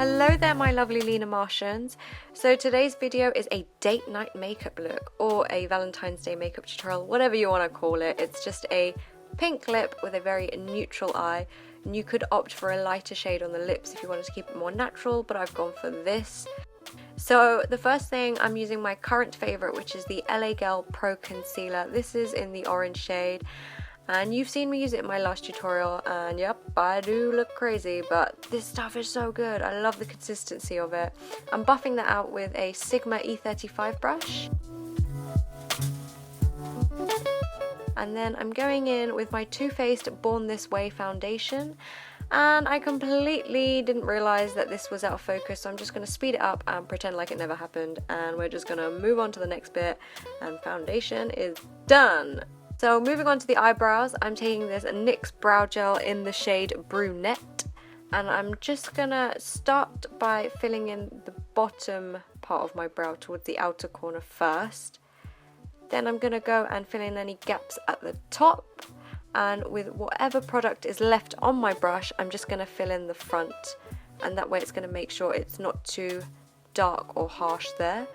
Hello there my lovely Lena Martians. So today's video is a date night makeup look or a Valentine's Day makeup tutorial, whatever you want to call it. It's just a pink lip with a very neutral eye, and you could opt for a lighter shade on the lips if you wanted to keep it more natural, but I've gone for this. So the first thing, I'm using my current favourite, which is the LA Girl Pro Concealer. This is in the orange shade. And you've seen me use it in my last tutorial, and yep, I do look crazy, but this stuff is so good. I love the consistency of it. I'm buffing that out with a Sigma E35 brush. And then I'm going in with my Too Faced Born This Way foundation. And I completely didn't realise that this was out of focus, so I'm just going to speed it up and pretend like it never happened. And we're just going to move on to the next bit, and foundation is done. So moving on to the eyebrows, I'm taking this NYX brow gel in the shade Brunette, and I'm just gonna start by filling in the bottom part of my brow towards the outer corner first. Then I'm gonna go and fill in any gaps at the top, and with whatever product is left on my brush, I'm just gonna fill in the front, and that way it's gonna make sure it's not too dark or harsh there.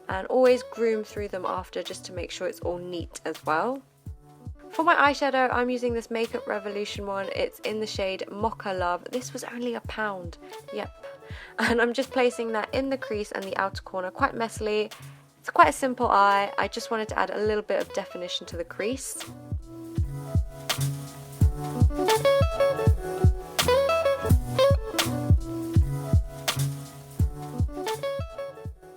And always groom through them after, just to make sure it's all neat as well. For my eyeshadow, I'm using this Makeup Revolution one. It's in the shade Mocha Love. This was only £1. Yep. And I'm just placing that in the crease and the outer corner quite messily. It's quite a simple eye. I just wanted to add a little bit of definition to the crease.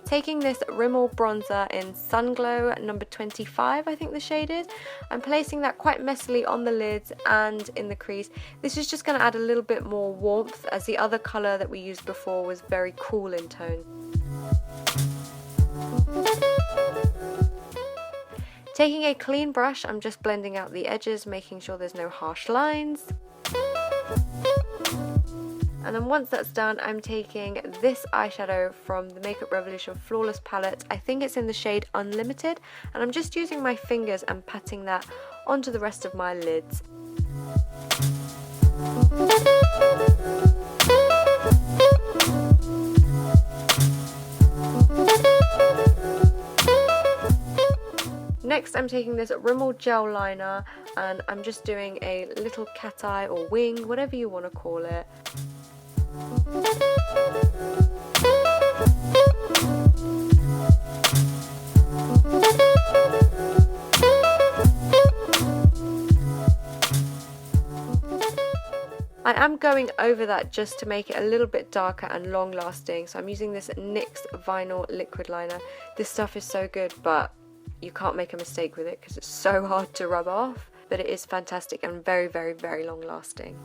Taking this Rimmel bronzer in Sunglow number 25, I think the shade is. I'm placing that quite messily on the lids and in the crease. This is just going to add a little bit more warmth, as the other colour that we used before was very cool in tone. Taking a clean brush, I'm just blending out the edges, making sure there's no harsh lines. And then once that's done, I'm taking this eyeshadow from the Makeup Revolution Flawless palette. I think it's in the shade Unlimited, and I'm just using my fingers and patting that onto the rest of my lids. Next, I'm taking this Rimmel gel liner, and I'm just doing a little cat eye or wing, whatever you want to call it. I am going over that just to make it a little bit darker and long lasting, so I'm using this NYX vinyl liquid liner. This stuff is so good, but you can't make a mistake with it because it's so hard to rub off, but it is fantastic and very, very, very long lasting.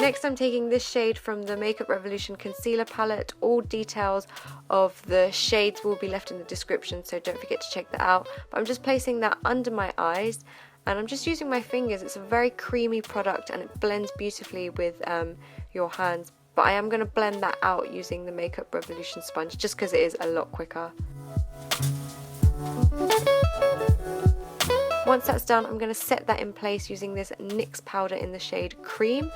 Next, I'm taking this shade from the Makeup Revolution Concealer Palette. All details of the shades will be left in the description, so don't forget to check that out. But I'm just placing that under my eyes, and I'm just using my fingers. It's a very creamy product and it blends beautifully with your hands. But I am going to blend that out using the Makeup Revolution sponge, just because it is a lot quicker. Once that's done, I'm going to set that in place using this NYX powder in the shade Cream.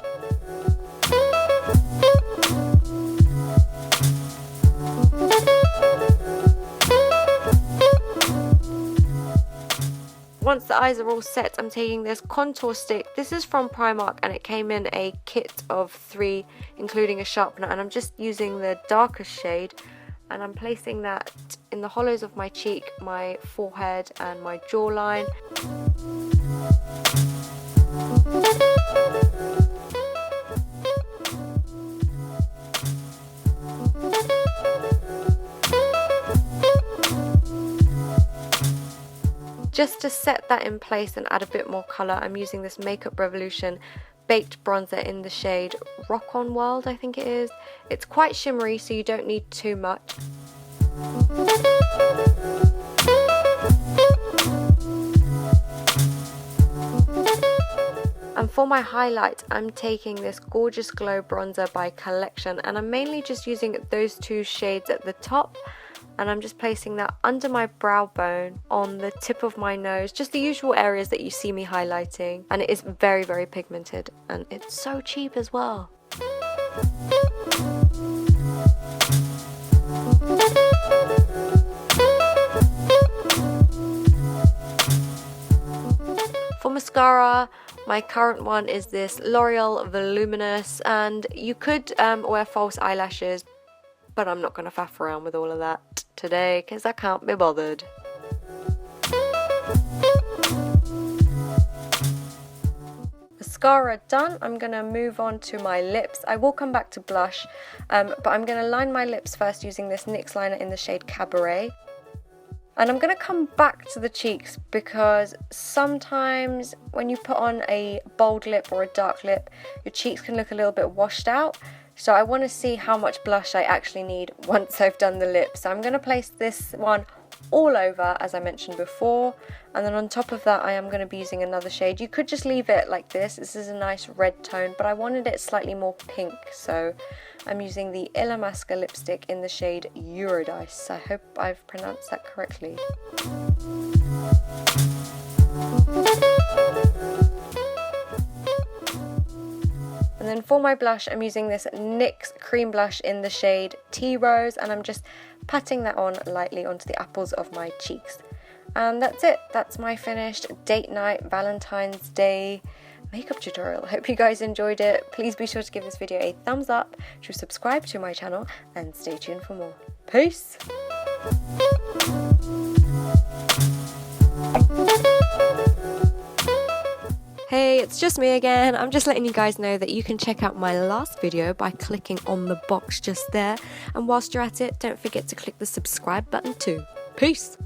Once the eyes are all set, I'm taking this contour stick. This is from Primark, and it came in a kit of 3, including a sharpener, and I'm just using the darkest shade, and I'm placing that in the hollows of my cheek, my forehead and my jawline. Just to set that in place and add a bit more colour, I'm using this Makeup Revolution baked bronzer in the shade Rock On World, I think it is. It's quite shimmery, so you don't need too much. And for my highlight, I'm taking this Gorgeous Glow bronzer by Collection, and I'm mainly just using those 2 shades at the top, and I'm just placing that under my brow bone, on the tip of my nose, just the usual areas that you see me highlighting, and it is very, very pigmented, and it's so cheap as well. For mascara, my current one is this L'Oreal Voluminous, and you could wear false eyelashes, but I'm not going to faff around with all of that today because I can't be bothered. Mascara done. I'm going to move on to my lips. I will come back to blush, but I'm going to line my lips first using this NYX liner in the shade Cabaret. And I'm going to come back to the cheeks because sometimes when you put on a bold lip or a dark lip, your cheeks can look a little bit washed out. So I want to see how much blush I actually need once I've done the lips. So I'm going to place this one all over, as I mentioned before, and then on top of that I am going to be using another shade. You could just leave it like this. This is a nice red tone, but I wanted it slightly more pink, so I'm using the Illamasqua lipstick in the shade Eurydice. I hope I've pronounced that correctly. And then for my blush, I'm using this NYX cream blush in the shade Tea Rose, and I'm just patting that on lightly onto the apples of my cheeks. And that's it. That's my finished date night Valentine's Day makeup tutorial. I hope you guys enjoyed it. Please be sure to give this video a thumbs up, to subscribe to my channel, and stay tuned for more. Peace! Hey, it's just me again. I'm just letting you guys know that you can check out my last video by clicking on the box just there. And whilst you're at it, don't forget to click the subscribe button too. Peace!